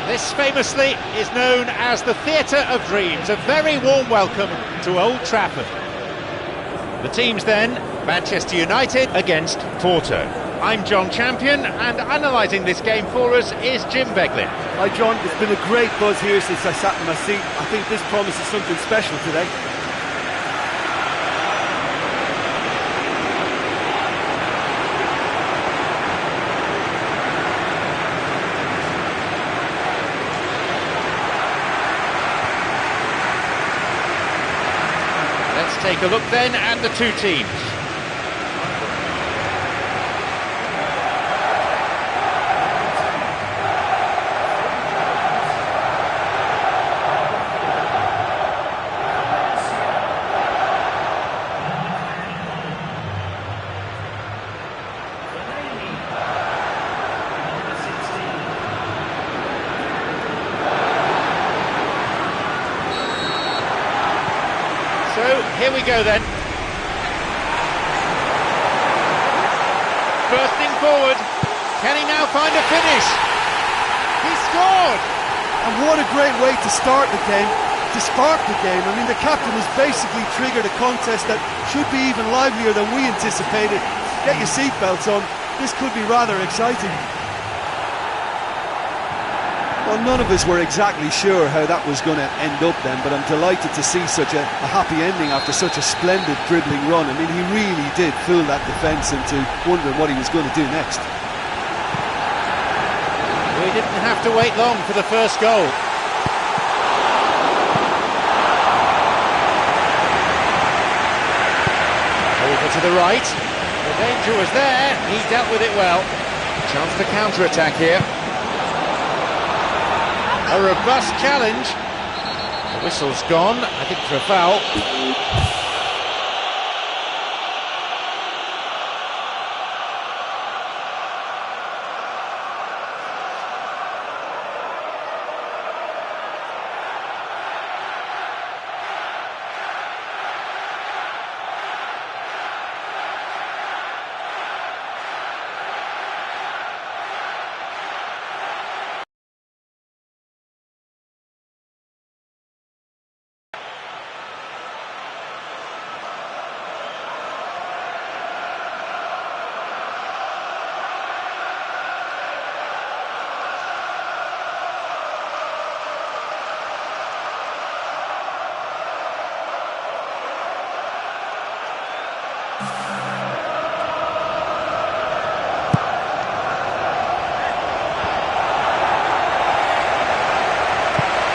This famously is known as the Theatre of Dreams, a very warm welcome to Old Trafford. The teams then, Manchester United against Porto. I'm John Champion, and analysing this game for us is Jim Beglin. Hi John, it's been a great buzz here since I sat in my seat. I think this promises something special today. Let's take a look then at the two teams. So, here we go then. Bursting forward. Can he now find a finish? He scored! And what a great way to start the game, to spark the game. I mean, the captain has basically triggered a contest that should be even livelier than we anticipated. Get your seatbelts on. This could be rather exciting. Well, none of us were exactly sure how that was going to end up then, but I'm delighted to see such a happy ending after such a splendid dribbling run. I mean, he really did fool that defence into wondering what he was going to do next. We didn't have to wait long for the first goal. Over to the right. The danger was there. He dealt with it well. Chance to counter-attack here. A robust challenge. The whistle's gone, I think, for a foul.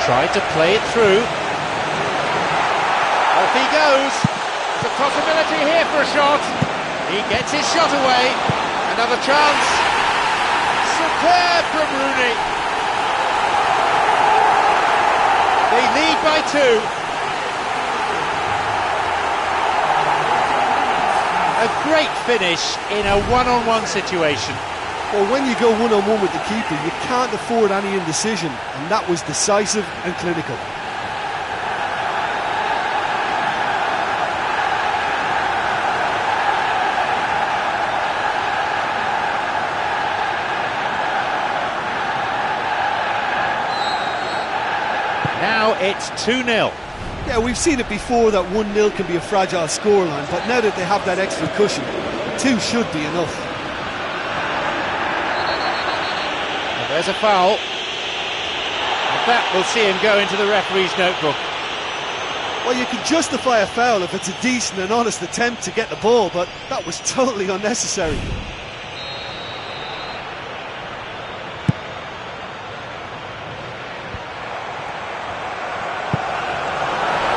Tried to play it through. Off he goes. There's a possibility here for a shot. He gets his shot away. Another chance. Superb from Rooney. They lead by 2. A great finish in a one-on-one situation. Well, when you go one-on-one with the keeper, you can't afford any indecision, and that was decisive and clinical. Now it's 2-0. Yeah, we've seen it before that 1-0 can be a fragile scoreline, but now that they have that extra cushion, 2 should be enough. There's a foul. And that will see him go into the referee's notebook. Well, you can justify a foul if it's a decent and honest attempt to get the ball, but that was totally unnecessary.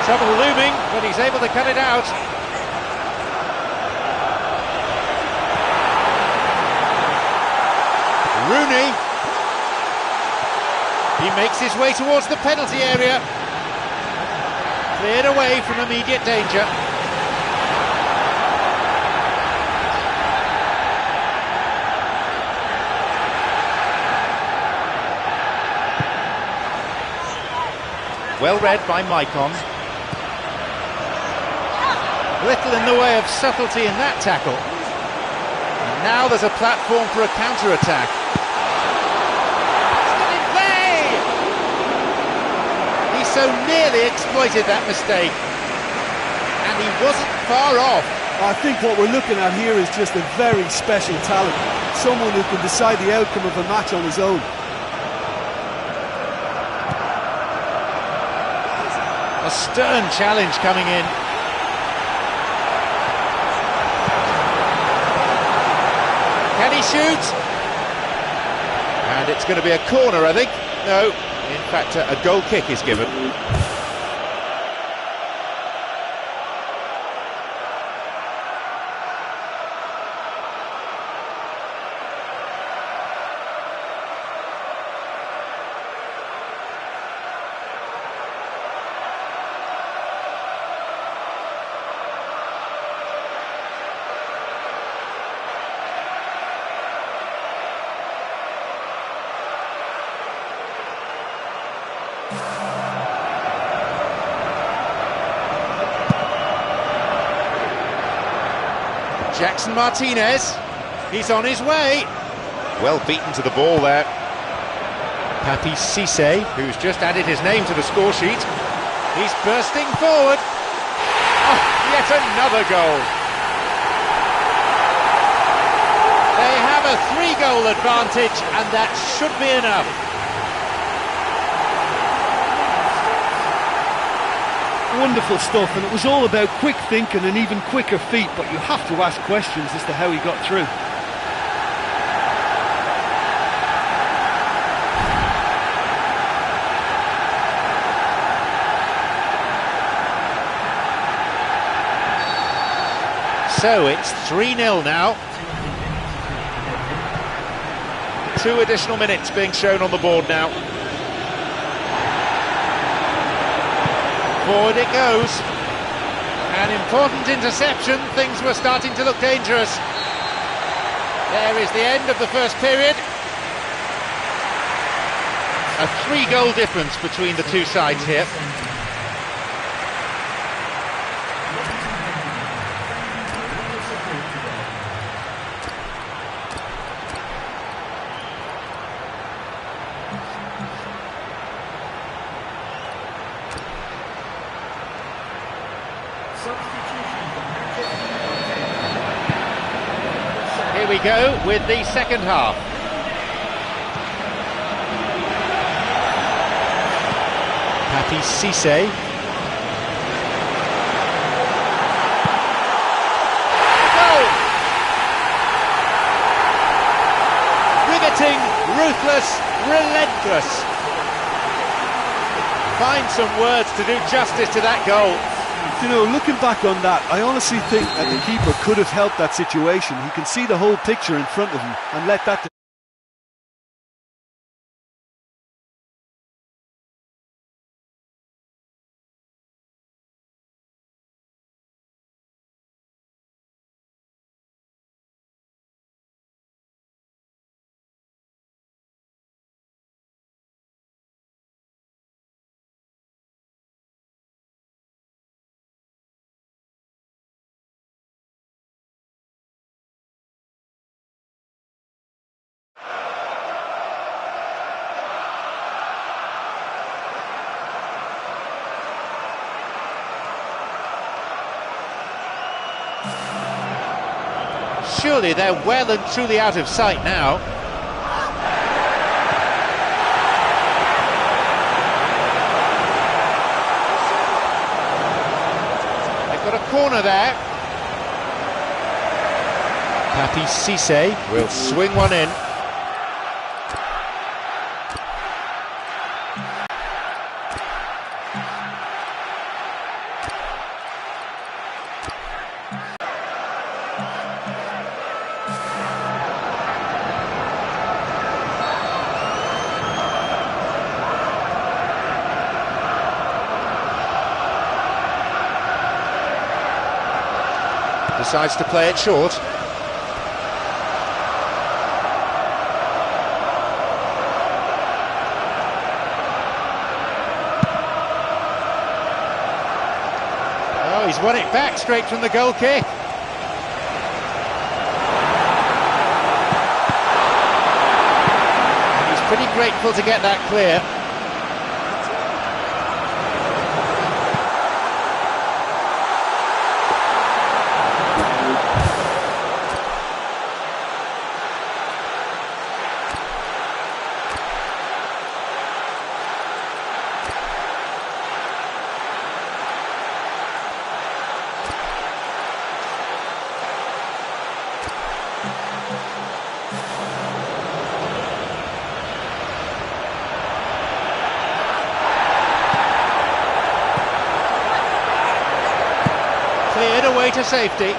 Trouble looming, but he's able to cut it out. Rooney. He makes his way towards the penalty area. Cleared away from immediate danger. Well read by Maicon. Little in the way of subtlety in that tackle. And now there's a platform for a counter-attack. Still in play! He so nearly exploited that mistake. And he wasn't far off. I think what we're looking at here is just a very special talent. Someone who can decide the outcome of a match on his own. A stern challenge coming in. Can he shoot? And it's going to be a corner, I think. No, in fact, a goal kick is given. Jackson Martinez, he's on his way. Well beaten to the ball there. Papi Cisse, who's just added his name to the score sheet. He's bursting forward. Oh, yet another goal. They have a 3-goal advantage, and that should be enough. Wonderful stuff, and it was all about quick thinking and even quicker feet, but you have to ask questions as to how he got through. So it's 3-0 now. 2 additional minutes being shown on the board now. Forward it goes. An important interception. Things were starting to look dangerous. There is the end of the first period. A 3-goal difference between the two sides here. Here we go with the second half. Papi Cisse. Goal! Riveting, ruthless, relentless. Find some words to do justice to that goal. You know, looking back on that, I honestly think that the keeper could have helped that situation. He can see the whole picture in front of him and let that... Surely they're well and truly out of sight now. They've got a corner there. Papi Cisse will swing one in. Decides to play it short. Oh, he's won it back straight from the goal kick. And he's pretty grateful to get that clear. Cleared away to safety.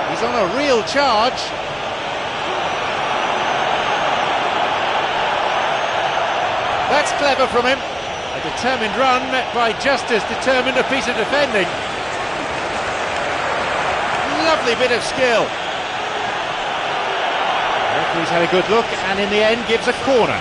He's on a real charge. That's clever from him. A determined run met by just as determined a piece of defending. Lovely bit of skill. The referee's had a good look and in the end gives a corner.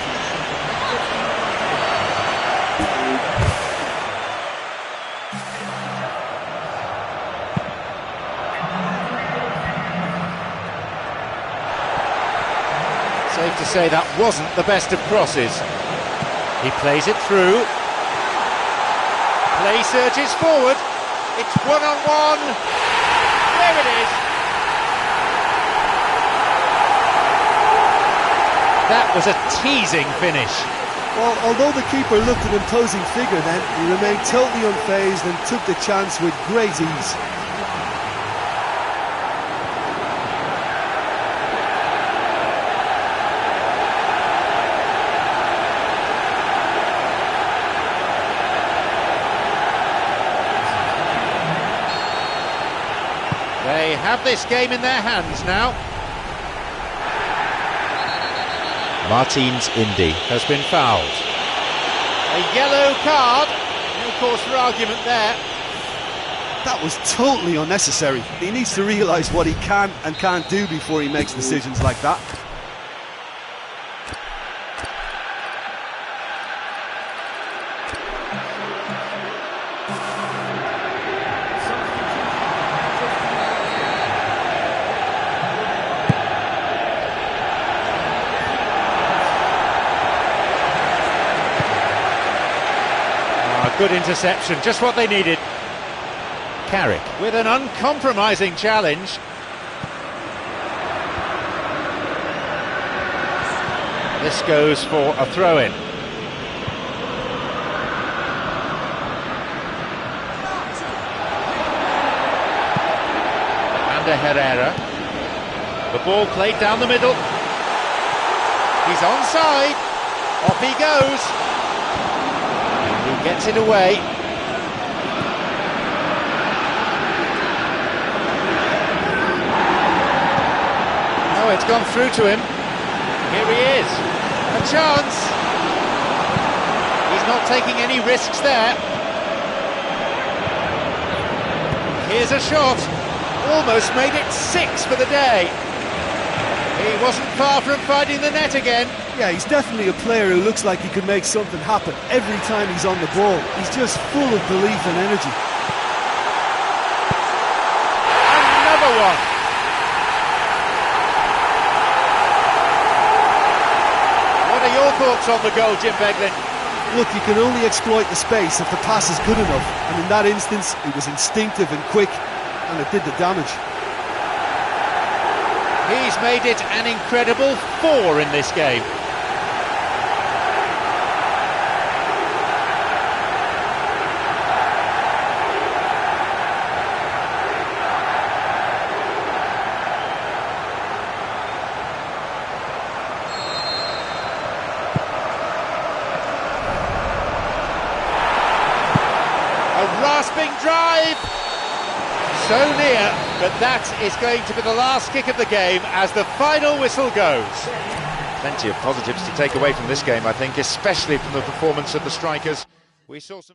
Safe to say that wasn't the best of crosses. He plays it through. Play surges forward. It's one-on-one. There it is. That was a teasing finish. Well, although the keeper looked an imposing figure then, he remained totally unfazed and took the chance with great ease. They have this game in their hands now. Martins Indy has been fouled. A yellow card. No cause for argument there. That was totally unnecessary. He needs to realise what he can and can't do before he makes decisions like that. Good interception, just what they needed. Carrick with an uncompromising challenge. This goes for a throw-in. Amanda Herrera. The ball played down the middle. He's onside. Off he goes. He gets it away. Oh, it's gone through to him. Here he is. A chance. He's not taking any risks there. Here's a shot. Almost made it 6 for the day. He wasn't far from finding the net again. Yeah, he's definitely a player who looks like he could make something happen every time he's on the ball. He's just full of belief and energy. Another one. What are your thoughts on the goal, Jim Beglin? Look, you can only exploit the space if the pass is good enough, and in that instance it was instinctive and quick, and it did the damage. He's made it an incredible 4 in this game. A rasping drive. So near, but that is going to be the last kick of the game as the final whistle goes. Plenty of positives to take away from this game, I think, especially from the performance of the strikers. We saw some